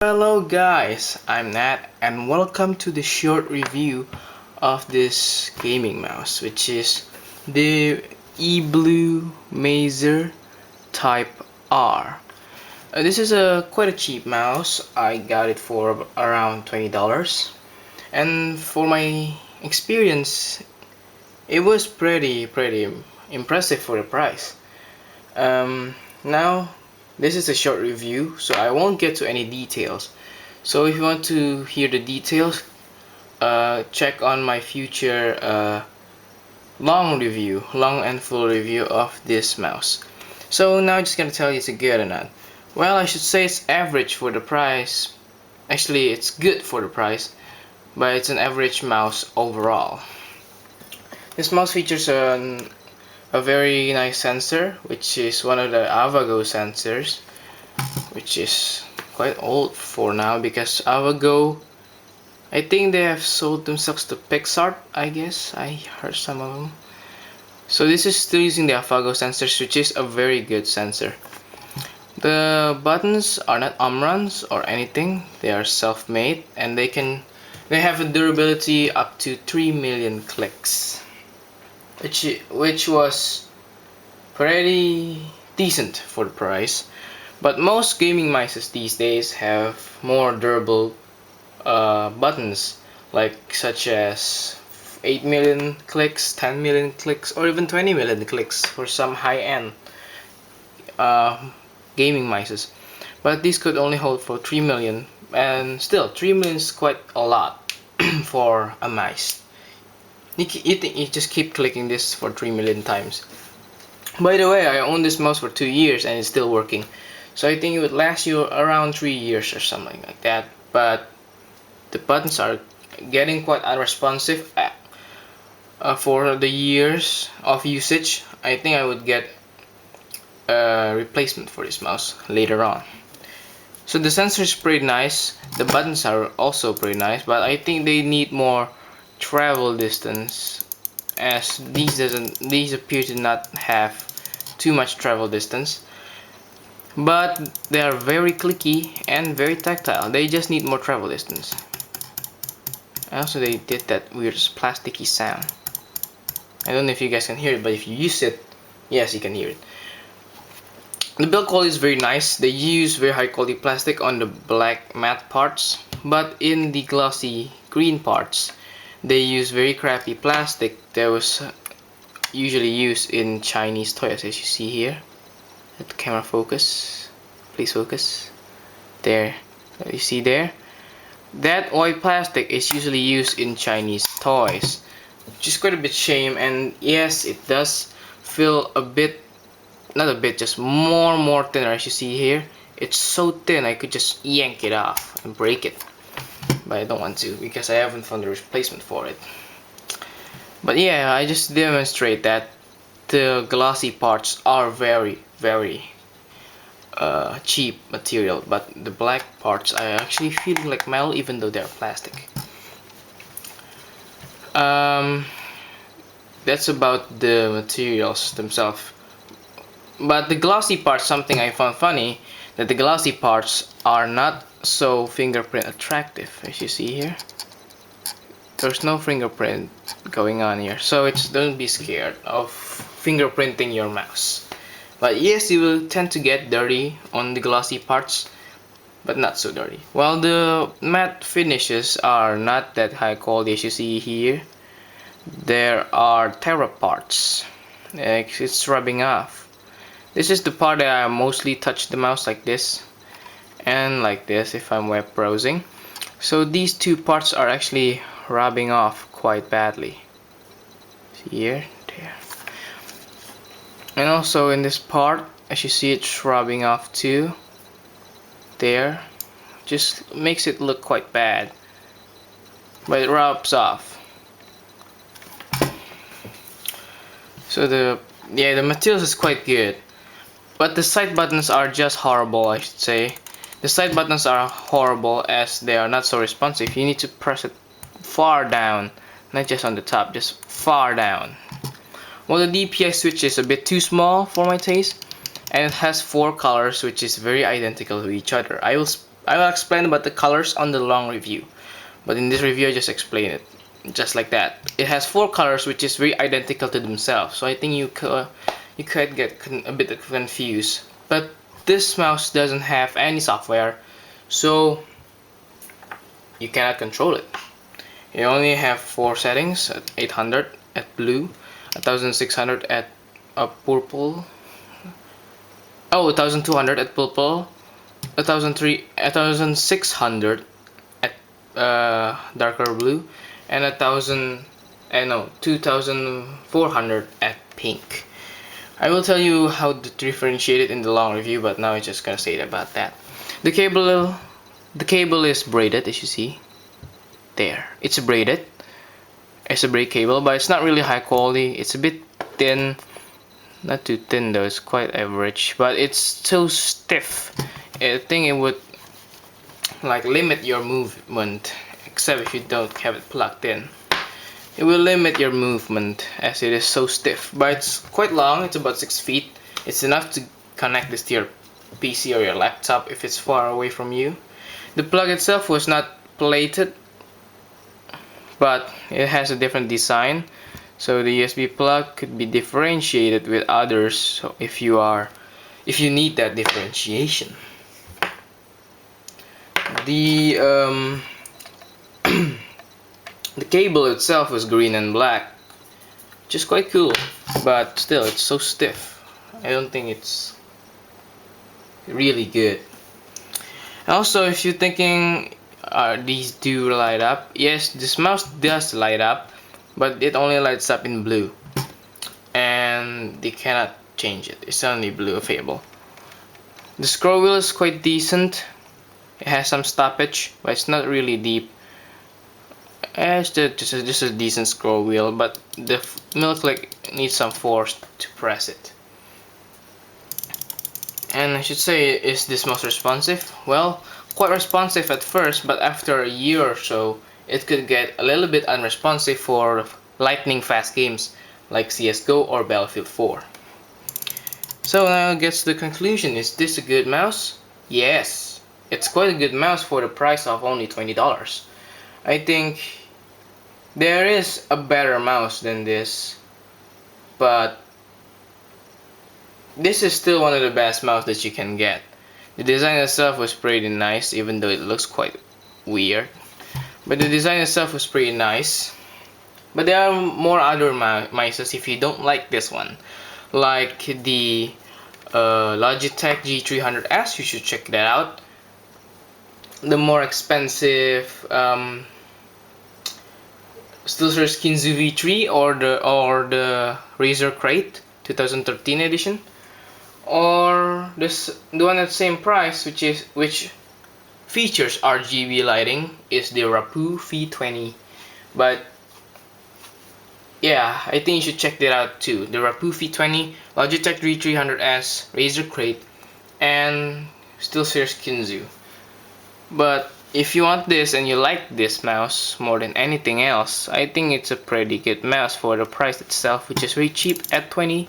Hello guys, I'm Nat and welcome to the short review of this gaming mouse, which is the eBlue Mazer Type R. This is a quite a cheap mouse. I got it for around $20, and for my experience it was pretty impressive for the price. Now this is a short review, so I won't get to any details. So if you want to hear the details, check on my future long and full review of this mouse. So now I'm just gonna tell you it's a good or not. Well, I should say it's average for the price. Actually, it's good for the price, but it's an average mouse overall. This mouse features a very nice sensor, which is one of the Avago sensors, which is quite old for now because Avago, I think they have sold themselves to Pixar, I guess. I heard some of them. So this is still using the Avago sensors, which is a very good sensor. The buttons are not Omrons or anything. They are self-made, and they have a durability up to 3 million clicks, which was pretty decent for the price. But most gaming mice these days have more durable buttons, like such as 8 million clicks, 10 million clicks, or even 20 million clicks for some high-end gaming mice. But these could only hold for 3 million, and still 3 million is quite a lot for a mice. You just keep clicking this for 3 million times. By the way, I own this mouse for 2 years and it's still working. So I think it would last you around 3 years or something like that. But the buttons are getting quite unresponsive for the years of usage. I think I would get a replacement for this mouse later on. So the sensor is pretty nice. The buttons are also pretty nice, but I think they need more travel distance, as these appear to not have too much travel distance, but they are very clicky and very tactile. They just need more travel distance. Also, they did that weird plasticky sound. I don't know if you guys can hear it, but if you use it, yes, you can hear it. The build quality is very nice. They use very high quality plastic on the black matte parts, but in the glossy green parts they use very crappy plastic that was usually used in Chinese toys, as you see here. Let the camera focus. Please focus. There. You see there? That white plastic is usually used in Chinese toys, which is quite a bit shame. And yes, it does feel a bit, not a bit, just more thinner, as you see here. It's so thin I could just yank it off and break it, but I don't want to because I haven't found a replacement for it. But yeah, I just demonstrate that the glossy parts are very cheap material, but the black parts are actually feeling like metal even though they're plastic. That's about the materials themselves. But the glossy parts, something I found funny, that the glossy parts are not so fingerprint attractive, as you see here. There's no fingerprint going on here, so don't be scared of fingerprinting your mouse. But yes, you will tend to get dirty on the glossy parts, but not so dirty. While the matte finishes are not that high quality, as you see here. There are tear parts. It's rubbing off. This is the part that I mostly touch the mouse, like this and like this if I'm web browsing. So these two parts are actually rubbing off quite badly. See here, there. And also in this part, as you see, it's rubbing off too. There. Just makes it look quite bad, but it rubs off. So the materials is quite good. But the side buttons are just horrible, I should say. The side buttons are horrible as they are not so responsive. You need to press it far down, not just on the top, just far down. Well, the DPI switch is a bit too small for my taste, and it has 4 colors which is very identical to each other. I will explain about the colors on the long review, but in this review I just explain it just like that. It has 4 colors which is very identical to themselves, so I think you could get a bit confused. But this mouse doesn't have any software, so you cannot control it. You only have 4 settings: at 800 at blue, 1600 at purple, 1200 at purple, 1600 at darker blue, and 2400 at pink. I will tell you how to differentiate it in the long review, but now I'm just gonna say about that. The cable is braided, as you see. There, it's braided. It's a braid cable, but it's not really high quality. It's a bit thin, not too thin though. It's quite average, but it's so stiff. I think it would like limit your movement, except if you don't have it plugged in. It will limit your movement as it is so stiff, but it's quite long. It's about 6 feet. It's enough to connect this to your PC or your laptop if it's far away from you. The plug itself was not plated, but it has a different design, so the USB plug could be differentiated with others. So if you need that differentiation, the the cable itself is green and black, which is quite cool, but still it's so stiff. I don't think it's really good. Also, if you're thinking, these do light up? Yes, this mouse does light up, but it only lights up in blue, and they cannot change it. It's only blue available. The scroll wheel is quite decent. It has some stoppage, but it's not really deep. It's just a decent scroll wheel, but the middle click needs some force to press it. And I should say, is this mouse responsive? Well, quite responsive at first, but after a year or so, it could get a little bit unresponsive for lightning fast games like CSGO or Battlefield 4. So now it gets to the conclusion: is this a good mouse? Yes, it's quite a good mouse for the price of only $20. I think there is a better mouse than this, but this is still one of the best mouse that you can get. The design itself was pretty nice, even though it looks quite weird. But the design itself was pretty nice. But there are more other mices if you don't like this one, like the Logitech G300S. You should check that out. The more expensive SteelSeries Kinzu V3 or the Razer Crate 2013 edition, or the one at the same price, which features RGB lighting, is the Rappu V20. But yeah, I think you should check that out too. The Rappu V20, Logitech G300S, Razer Crate, and SteelSeries Kinzu. But if you want this and you like this mouse more than anything else, I think it's a pretty good mouse for the price itself, which is very cheap at $20.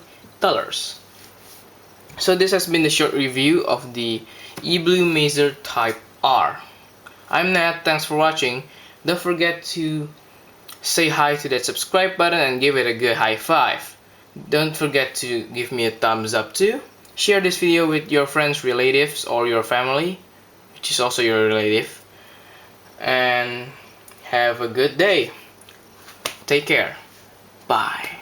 So this has been the short review of the eBlue Mazer Type R. I'm Nat, thanks for watching. Don't forget to say hi to that subscribe button and give it a good high five. Don't forget to give me a thumbs up too. Share this video with your friends, relatives, or your family, which is also your relative. And have a good day. Take care. Bye.